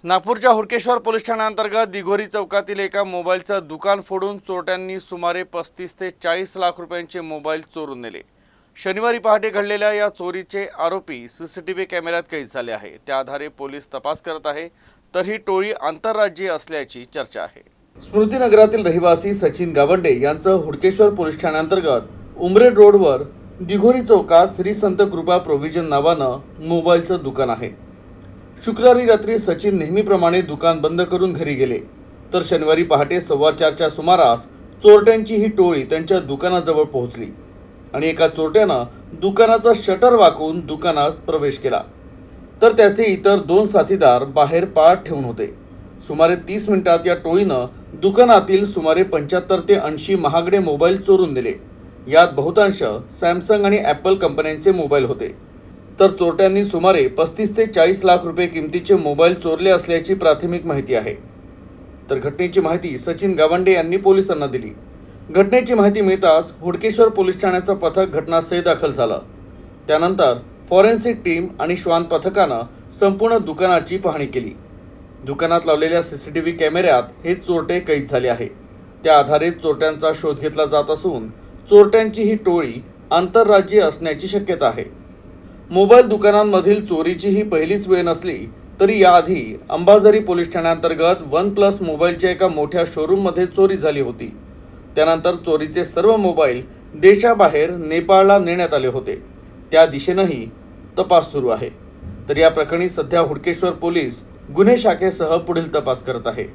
नागपूरच्या हुडकेश्वर पोलीस ठाण्याअंतर्गत दिघोरी चौकातील एका मोबाईलचं दुकान फोडून चोरट्यांनी सुमारे 35 ते 40 लाख रुपयांचे मोबाईल चोरून नेले। शनिवारी पहाटे घडलेल्या या चोरीचे आरोपी सीसीटीव्ही कॅमेऱ्यात कैद झाले आहे। त्या आधारे पोलीस तपास करत आहे, तर ही टोळी आंतरराज्यीय असल्याची चर्चा आहे। स्मृतीनगरातील रहिवासी सचिन गावंडे यांचं हुडकेश्वर पोलीस ठाण्याअंतर्गत उमरेड रोडवर दिघोरी चौकात श्री संत कृपा प्रोव्हिजन नावानं मोबाईलचं दुकान आहे। शुक्रवारी रात्री सचिन नेहमीप्रमाणे दुकान बंद करून घरी गेले, तर शनिवारी पहाटे 4:15च्या सुमारास चोरट्यांची ही टोळी त्यांच्या दुकानाजवळ पोहोचली आणि एका चोरट्यानं दुकानाचं शटर वाकवून दुकानात प्रवेश केला, तर त्याचे इतर 2 साथीदार बाहेर पाठ ठेवून होते। सुमारे 30 मिनिटात या टोळीनं दुकानातील सुमारे 75 ते 80 महागडे मोबाईल चोरून नेले। यात बहुतांश सॅमसंग आणि ॲपल कंपन्यांचे मोबाईल होते, तर चोरट्यांनी सुमारे 35 ते 40 लाख रुपये किमतीचे मोबाईल चोरले असल्याची प्राथमिक माहिती आहे। तर घटनेची माहिती सचिन गावंडे यांनी पोलिसांना दिली। घटनेची माहिती मिळताच हुडकेश्वर पोलीस ठाण्याचं पथक घटनास्थळी दाखल झालं। त्यानंतर फॉरेन्सिक टीम आणि श्वान पथकानं संपूर्ण दुकानाची पाहणी केली। दुकानात लावलेल्या सीसीटीव्ही कॅमेऱ्यात हे चोरटे कैद झाले आहे। त्या आधारे चोरट्यांचा शोध घेतला जात असून चोरट्यांची ही टोळी आंतरराज्यीय असण्याची शक्यता आहे। मोबाईल दुकानांमधील चोरीची ही पहिलीच वेळ नसली तरी याआधी अंबाझरी पोलीस ठाण्याअंतर्गत OnePlus मोबाईलच्या एका मोठ्या शोरूममध्ये चोरी झाली होती। त्यानंतर चोरीचे सर्व मोबाईल देशाबाहेर नेपाळला नेण्यात आले होते। त्या दिशेनेही तपास सुरू आहे। तर या प्रकरणी सध्या हुडकेश्वर पोलीस गुन्हे शाखेसह पुढील तपास करत आहे।